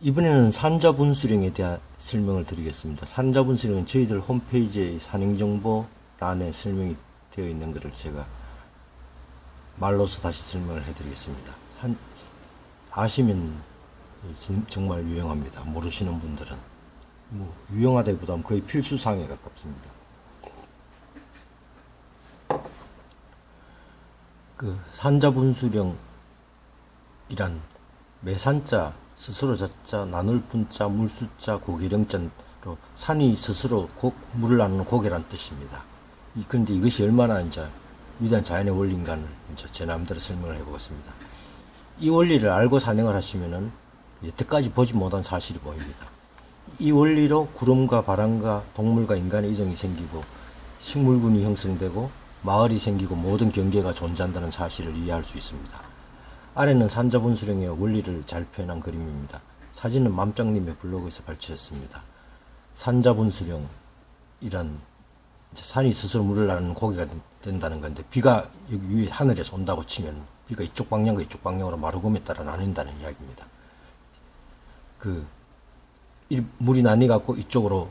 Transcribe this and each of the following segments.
이번에는 산자분수령에 대한 설명을 드리겠습니다. 산자분수령은 저희들 홈페이지의 산행정보欄에 설명이 되어 있는 것을 제가 말로서 다시 설명을 해드리겠습니다. 아시면 정말 유용합니다. 모르시는 분들은 유용하다기보다는 거의 필수사항에 가깝습니다. 그 산자분수령이란 매산자, 스스로 자자, 나눌 분자, 물수자, 고기령자로 산이 스스로 물을 나누는 고개란 뜻입니다. 그런데 이것이 얼마나 이제 위대한 자연의 원리인가를 이제 제 나름대로 설명을 해보겠습니다. 이 원리를 알고 산행을 하시면은 여태까지 보지 못한 사실이 보입니다. 이 원리로 구름과 바람과 동물과 인간의 이동이 생기고 식물군이 형성되고 마을이 생기고 모든 경계가 존재한다는 사실을 이해할 수 있습니다. 아래는 산자분수령의 원리를 잘 표현한 그림입니다. 사진은 맘짱님의 블로그에서 발췌했습니다. 산자분수령이란 산이 스스로 물을 나누는 고개가 된다는 건데, 비가 여기 위에 하늘에서 온다고 치면 비가 이쪽 방향과 이쪽 방향으로 마르고에 따라 나뉜다는 이야기입니다. 물이 나뉘어갖고 이쪽으로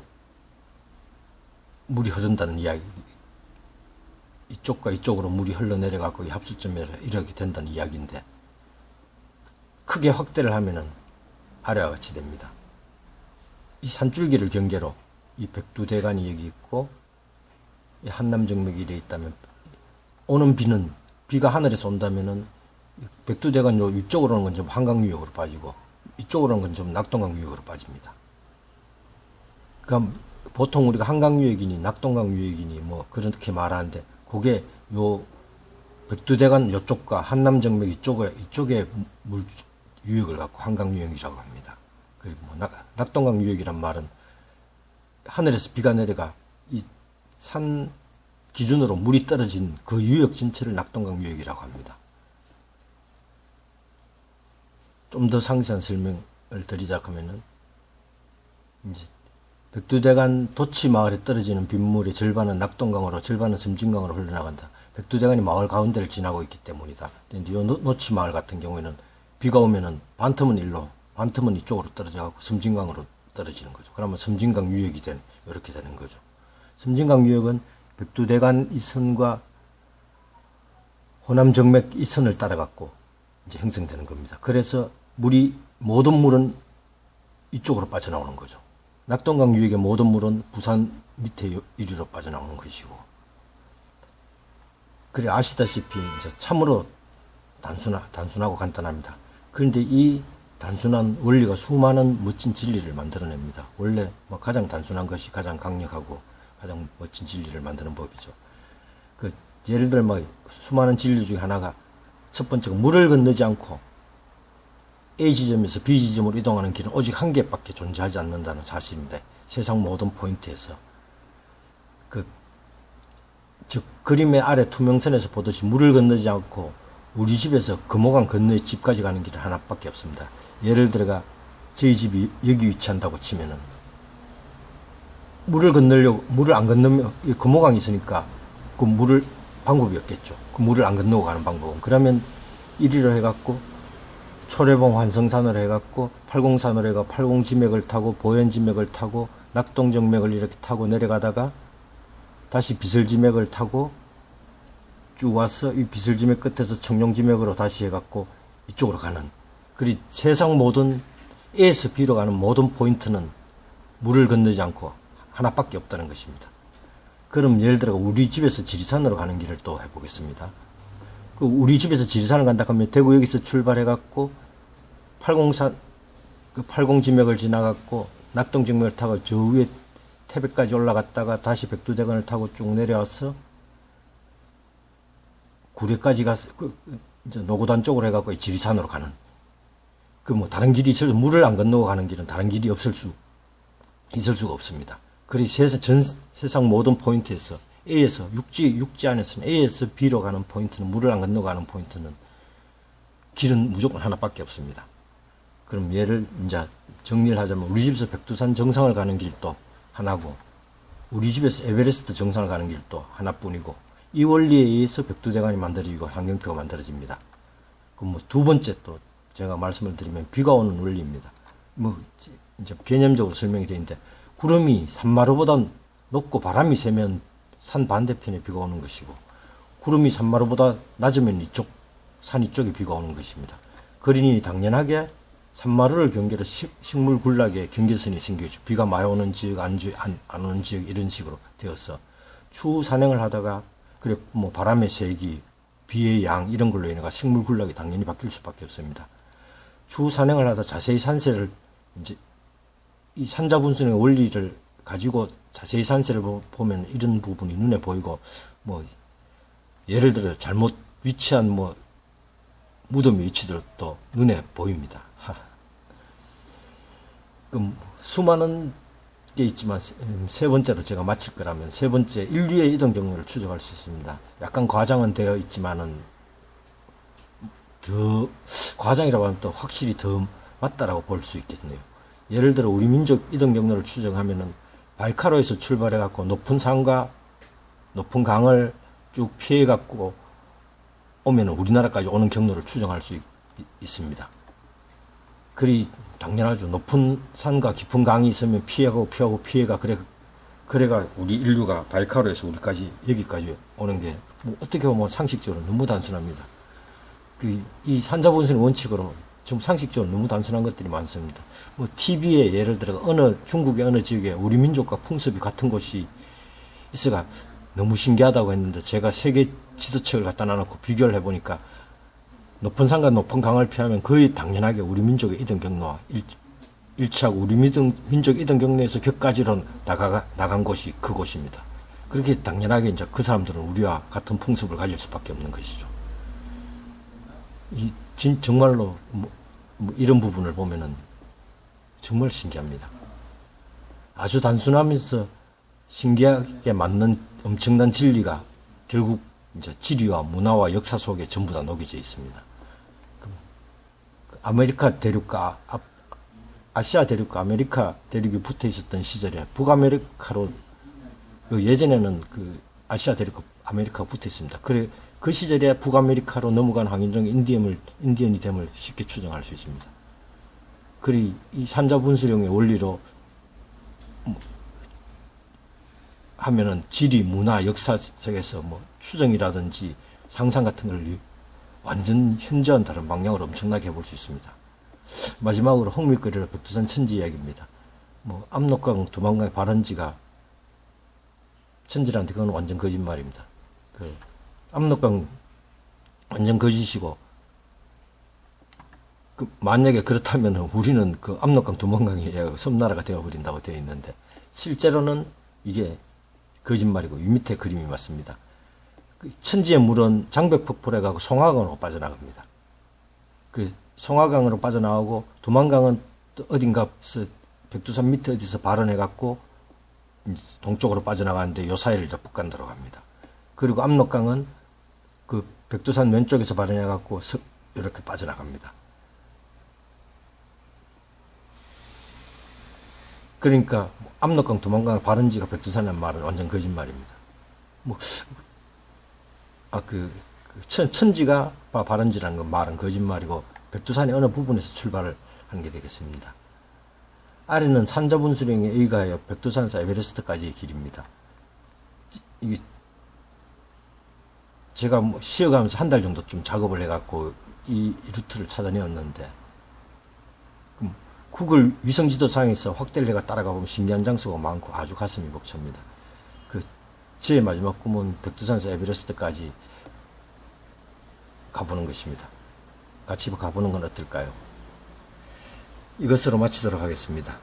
물이 흐른다는 이야기, 이쪽과 이쪽으로 물이 흘러내려갖고 이 합수점에 이렇게 된다는 이야기인데, 크게 확대를 하면은 아래와 같이 됩니다. 이 산줄기를 경계로 이 백두대간이 여기 있고 이 한남정맥이 이래 있다면, 오는 비가 하늘에서 온다면은 백두대간 요 위쪽으로 오는 건 좀 한강유역으로 빠지고 이쪽으로 오는 건 좀 낙동강유역으로 빠집니다. 그럼 보통 우리가 한강유역이니 낙동강유역이니 뭐 그렇게 말하는데, 그게 요 백두대간 요쪽과 한남정맥 이쪽에 물 유역을 갖고 한강유역이라고 합니다. 그리고 낙동강유역이란 말은 하늘에서 비가 내려가 이 산 기준으로 물이 떨어진 그 유역 전체를 낙동강유역이라고 합니다. 좀 더 상세한 설명을 드리자 하면은, 이제 백두대간 도치마을에 떨어지는 빗물의 절반은 낙동강으로, 절반은 섬진강으로 흘러나간다. 백두대간이 마을 가운데를 지나고 있기 때문이다. 근데 이 노치마을 같은 경우에는 비가 오면은 반틈은 일로, 반틈은 이쪽으로 떨어져갖고 섬진강으로 떨어지는 거죠. 그러면 섬진강 유역이 이렇게 되는 거죠. 섬진강 유역은 백두대간 이선과 호남정맥 이선을 따라갖고 이제 형성되는 겁니다. 그래서 모든 물은 이쪽으로 빠져나오는 거죠. 낙동강 유역의 모든 물은 부산 밑에 이리로 빠져나오는 것이고, 그래 아시다시피 이제 참으로 단순하고 간단합니다. 그런데 이 단순한 원리가 수많은 멋진 진리를 만들어냅니다. 원래 가장 단순한 것이 가장 강력하고 가장 멋진 진리를 만드는 법이죠. 예를 들어 수많은 진리 중에 하나가, 첫 번째가 물을 건너지 않고 A 지점에서 B 지점으로 이동하는 길은 오직 한 개밖에 존재하지 않는다는 사실인데, 세상 모든 포인트에서 즉 그림의 아래 투명선에서 보듯이 물을 건너지 않고 우리 집에서 금호강 건너의 집까지 가는 길은 하나밖에 없습니다. 예를 들어가 저희 집이 여기 위치한다고 치면은, 물을 안 건너면 금호강이 있으니까 그 방법이 없겠죠. 그 물을 안 건너고 가는 방법은, 그러면 이리로 해갖고 초래봉 환성산으로 해갖고 팔공산으로 해가 팔공지맥을 타고 보현지맥을 타고 낙동정맥을 이렇게 타고 내려가다가 다시 비설지맥을 타고 쭉 와서 이 비설지맥 끝에서 청룡지맥으로 다시 해갖고 이쪽으로 가는, 세상 모든 A에서 B로 가는 모든 포인트는 물을 건너지 않고 하나밖에 없다는 것입니다. 그럼 예를 들어 우리 집에서 지리산으로 가는 길을 또 해보겠습니다. 우리 집에서 지리산을 간다 하면 대구 여기서 출발해갖고 팔공지맥을 지나갖고 낙동정맥을 타고 저 위에 태백까지 올라갔다가 다시 백두대간을 타고 쭉 내려와서 구례까지 가서 이제 노고단 쪽으로 해갖고 지리산으로 가는, 다른 길이 있어도 물을 안 건너고 가는 길은 다른 길이 있을 수가 없습니다. 세상 모든 포인트에서 A에서 육지 안에서는 A에서 B로 가는 포인트는, 물을 안 건너고 가는 포인트는 길은 무조건 하나밖에 없습니다. 그럼 얘를 이제 정리를 하자면, 우리 집에서 백두산 정상을 가는 길도 하나고 우리 집에서 에베레스트 정상을 가는 길도 하나뿐이고, 이 원리에 의해서 백두대간이 만들어지고 한경표가 만들어집니다. 그럼 두 번째 또 제가 말씀을 드리면 비가 오는 원리입니다. 뭐 이제 개념적으로 설명이 되어 있는데, 구름이 산마루보다 높고 바람이 세면 산 반대편에 비가 오는 것이고, 구름이 산마루보다 낮으면 산 이쪽에 비가 오는 것입니다. 그러니 당연하게 산마루를 경계로 식물 군락에 경계선이 생기죠. 비가 많이 오는 지역, 안 오는 지역, 이런 식으로 되어서 추후 산행을 하다가, 그래 뭐 바람의 세기, 비의 양, 이런 걸로 인해서 식물 군락이 당연히 바뀔 수밖에 없습니다. 추후 산행을 하다 자세히 산세를, 이제 이 산자분순의 원리를 가지고 자세히 산세를 보면 이런 부분이 눈에 보이고, 뭐 예를 들어 잘못 위치한 뭐 무덤의 위치들도 눈에 보입니다. 그럼 수많은 게 있지만 세 번째로 제가 마칠 거라면, 세 번째 인류의 이동 경로를 추적할 수 있습니다. 약간 과장은 되어 있지만은 더 과장이라고 하면 또 확실히 더 맞다라고 볼 수 있겠네요. 예를 들어 우리 민족 이동 경로를 추적하면은 바이카로에서 출발해 갖고 높은 산과 높은 강을 쭉 피해 갖고 오면은 우리나라까지 오는 경로를 추정할 수 있습니다. 그리 당연하죠. 높은 산과 깊은 강이 있으면 피해가 그래가 우리 인류가 바이카로에서 우리까지 여기까지 오는 게 뭐 어떻게 보면 상식적으로 너무 단순합니다. 이 산자본선의 원칙으로 좀 상식적으로 너무 단순한 것들이 많습니다. 뭐 TV에 예를 들어 중국의 어느 지역에 우리 민족과 풍습이 같은 곳이 있어가 너무 신기하다고 했는데, 제가 세계 지도책을 갖다 놔놓고 비교를 해보니까 높은 산과 높은 강을 피하면 거의 당연하게 우리 민족의 이동 경로와 일치하고, 우리 민족 이동 경로에서 격가지로 나간 곳이 그곳입니다. 그렇게 당연하게 이제 그 사람들은 우리와 같은 풍습을 가질 수밖에 없는 것이죠. 정말로 뭐 이런 부분을 보면은 정말 신기합니다. 아주 단순하면서 신기하게 맞는 엄청난 진리가 결국 이제 지리와 문화와 역사 속에 전부 다 녹여져 있습니다. 아메리카 대륙과 아시아 대륙과 아메리카 대륙이 붙어 있었던 시절에 북아메리카로, 예전에는 그 아시아 대륙과 아메리카가 붙어 있습니다. 그래 그 시절에 북아메리카로 넘어간 항인종 인디언이 됨을 쉽게 추정할 수 있습니다. 그리 이 산자분수령의 원리로 하면은 지리, 문화, 역사 속에서 뭐 추정이라든지 상상 같은 걸 완전 현저한 다른 방향으로 엄청나게 해볼 수 있습니다. 마지막으로 홍밀거리로 백두산 천지 이야기입니다. 뭐 압록강, 두만강의 발원지가 천지라는데 그건 완전 거짓말입니다. 압록강 완전 거짓이고, 만약에 그렇다면 우리는 그 압록강, 두만강이 섬나라가 되어버린다고 되어 있는데, 실제로는 이게 거짓말이고 이 밑에 그림이 맞습니다. 천지의 물은 장백폭포에 가고 송화강으로 빠져나갑니다. 송화강으로 빠져나오고, 두만강은 또 어딘가서 백두산 밑에 어디서 발원해갖고 동쪽으로 빠져나가는데 요 사이를 이제 북간도로 갑니다. 그리고 압록강은 그 백두산 왼쪽에서 발원해갖고 이렇게 빠져나갑니다. 그러니까 압록강, 두만강 발원지가 백두산이라는 말은 완전 거짓말입니다. 천지가 발원지라는 건 말은 거짓말이고, 백두산의 어느 부분에서 출발을 하는 게 되겠습니다. 아래는 산자분수령에 의하여 백두산에서 에베레스트까지의 길입니다. 이게 제가 쉬어가면서 한 달 정도 좀 작업을 해갖고 이 루트를 찾아내었는데, 구글 위성지도상에서 확대를 해가 따라가 보면 신기한 장소가 많고 아주 가슴이 벅찹니다. 제 마지막 꿈은 백두산에서 에베레스트까지 가보는 것입니다. 같이 가보는 건 어떨까요? 이것으로 마치도록 하겠습니다.